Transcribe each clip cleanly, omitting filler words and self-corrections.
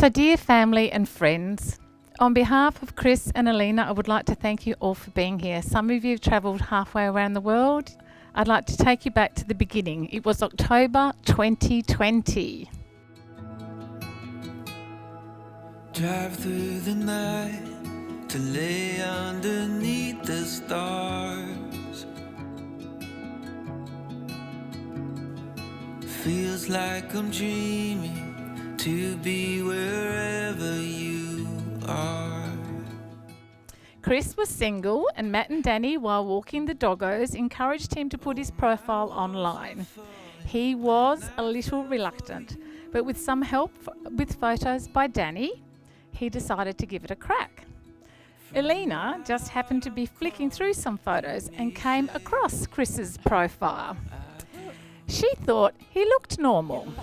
So dear family and friends, on behalf of Chris and Ilena, I would like to thank you all for being here. Some of you have travelled halfway around the world. I'd like to take you back to the beginning. It was October 2020. Drive through the night to lay underneath the stars. Feels like I'm dreaming to be wherever you are. Chris was single, and Matt and Danny, while walking the doggos, encouraged him to put his profile online. He was a little reluctant, but with some help with photos by Danny, he decided to give it a crack. Ilena just happened to be flicking through some photos and came across Chris's profile. She thought he looked normal.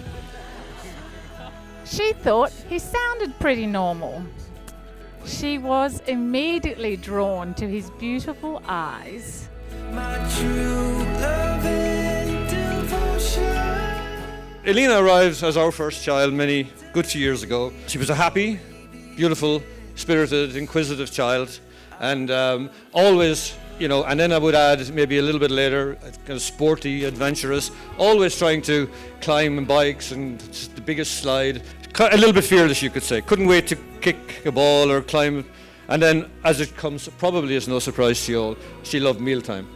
She thought he sounded pretty normal. She was immediately drawn to his beautiful eyes. My true love and devotion. Ilena arrived as our first child many good few years ago. She was a happy, beautiful, spirited, inquisitive child, and always, and then I would add maybe a little bit later, kind of sporty, adventurous, always trying to climb bikes and the biggest slide. A little bit fearless, you could say. Couldn't wait to kick a ball or climb. And then, as it comes, probably is no surprise to you all, she loved mealtime.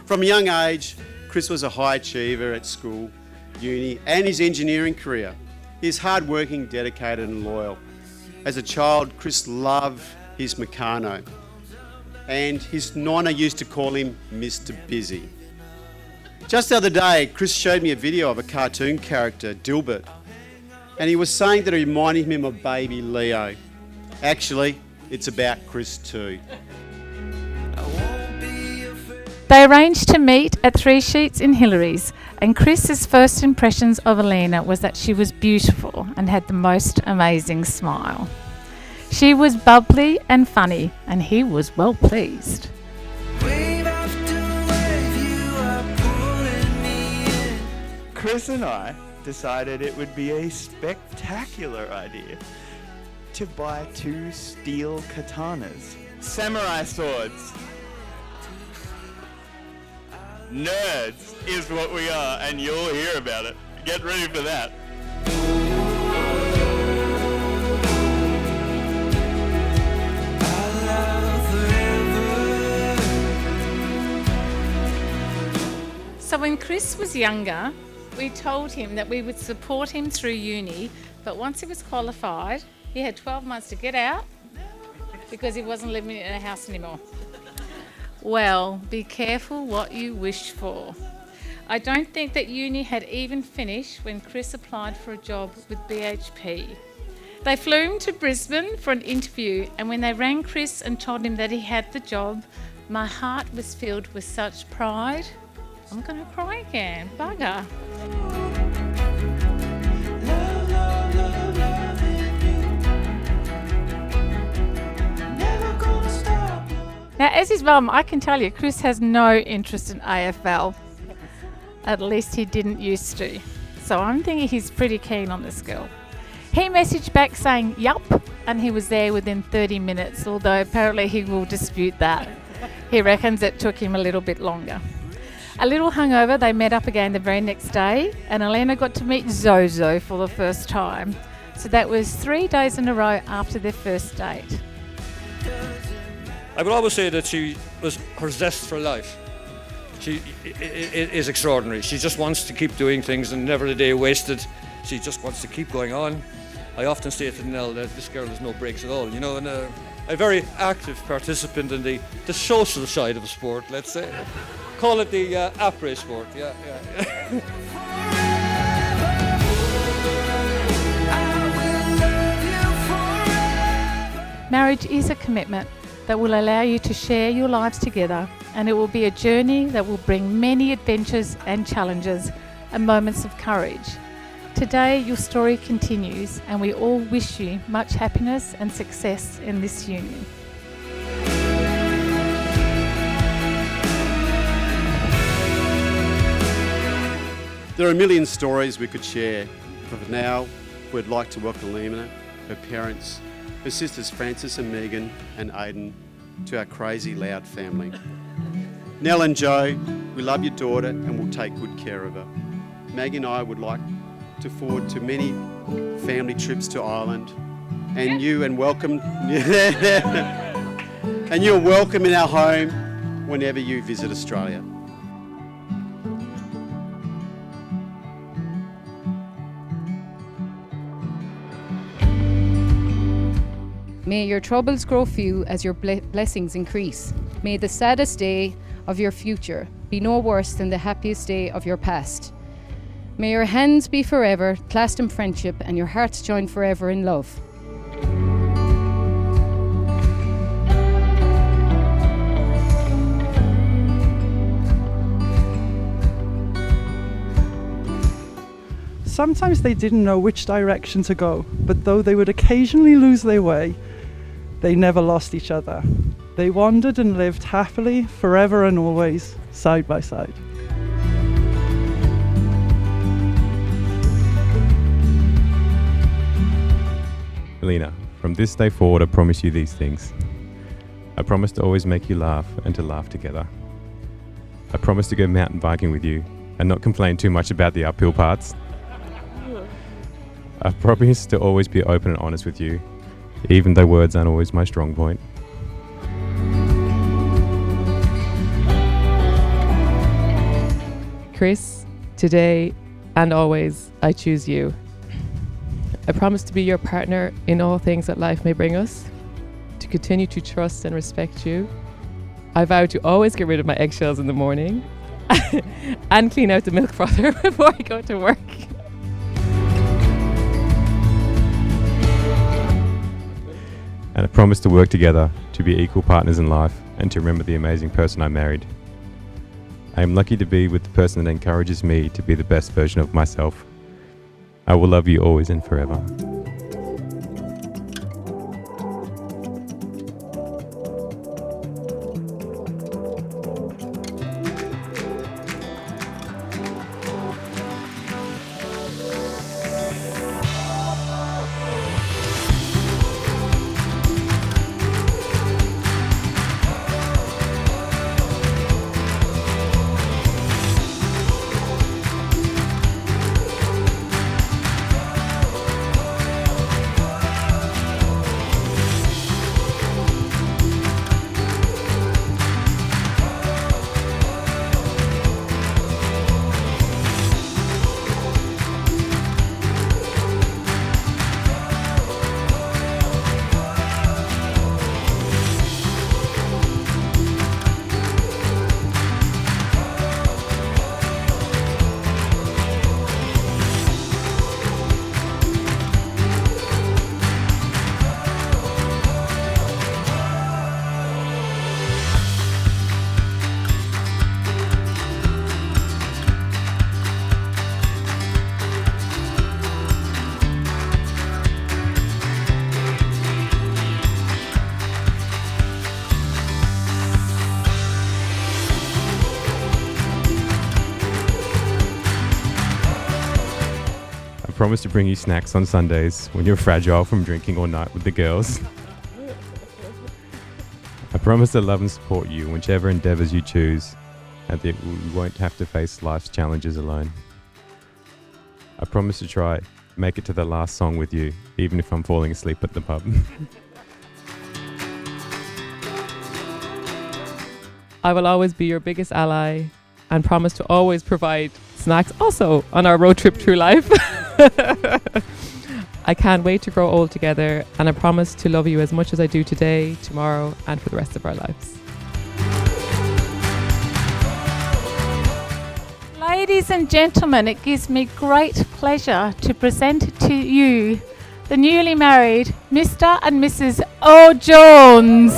From a young age, Chris was a high achiever at school, uni, and his engineering career. He's hardworking, dedicated, and loyal. As a child, Chris loved his Meccano, and his nonna used to call him Mr. Busy. Just the other day, Chris showed me a video of a cartoon character, Dilbert, and he was saying that it reminded him of baby Leo. Actually, it's about Chris too. They arranged to meet at 3 Sheets in Hillary's, and Chris's first impressions of Ilena was that she was beautiful and had the most amazing smile. She was bubbly and funny, and he was well pleased. Wave after wave, you are pulling me in. Chris and I decided it would be a spectacular idea to buy 2 steel katanas, samurai swords. Nerds is what we are, and you'll hear about it. Get ready for that. So when Chris was younger, we told him that we would support him through uni, but once he was qualified, he had 12 months to get out because he wasn't living in a house anymore. Well, be careful what you wish for. I don't think that uni had even finished when Chris applied for a job with BHP. They flew him to Brisbane for an interview, and when they rang Chris and told him that he had the job, my heart was filled with such pride. I'm going to cry again, bugger. Now, as his mum, I can tell you, Chris has no interest in AFL. At least he didn't used to. So I'm thinking he's pretty keen on this girl. He messaged back saying, yup, and he was there within 30 minutes, although apparently he will dispute that. He reckons it took him a little bit longer. A little hungover, they met up again the very next day, and Ilena got to meet Zozo for the first time. So that was 3 days in a row after their first date. I would always say that her zest for life. She is extraordinary. She just wants to keep doing things and never a day wasted. She just wants to keep going on. I often say to Nell that this girl has no breaks at all, and a very active participant in the social side of sport, let's say. Call it the après sport, yeah. Marriage is a commitment that will allow you to share your lives together, and it will be a journey that will bring many adventures and challenges and moments of courage. Today your story continues, and we all wish you much happiness and success in this union. There are a million stories we could share, but for now, we'd like to welcome Ilena, her parents, her sisters Frances and Megan and Aidan to our crazy loud family. Nell and Joe, we love your daughter and will take good care of her. Maggie and I would like to forward to many family trips to Ireland, and you're welcome in our home whenever you visit Australia. May your troubles grow few as your blessings increase. May the saddest day of your future be no worse than the happiest day of your past. May your hands be forever clasped in friendship and your hearts join forever in love. Sometimes they didn't know which direction to go, but though they would occasionally lose their way, they never lost each other. They wandered and lived happily, forever and always, side by side. Ilena, from this day forward, I promise you these things. I promise to always make you laugh and to laugh together. I promise to go mountain biking with you and not complain too much about the uphill parts. I promise to always be open and honest with you, even though words aren't always my strong point. Chris, today and always, I choose you. I promise to be your partner in all things that life may bring us, to continue to trust and respect you. I vow to always get rid of my eggshells in the morning and clean out the milk frother before I go to work. And I promise to work together, to be equal partners in life, and to remember the amazing person I married. I am lucky to be with the person that encourages me to be the best version of myself. I will love you always and forever. I promise to bring you snacks on Sundays when you're fragile from drinking all night with the girls. I promise to love and support you in whichever endeavours you choose, and that you won't have to face life's challenges alone. I promise to try make it to the last song with you, even if I'm falling asleep at the pub. I will always be your biggest ally and promise to always provide snacks also on our road trip through life. I can't wait to grow old together, and I promise to love you as much as I do today, tomorrow, and for the rest of our lives. Ladies and gentlemen, it gives me great pleasure to present to you the newly married Mr. and Mrs. O'Jones.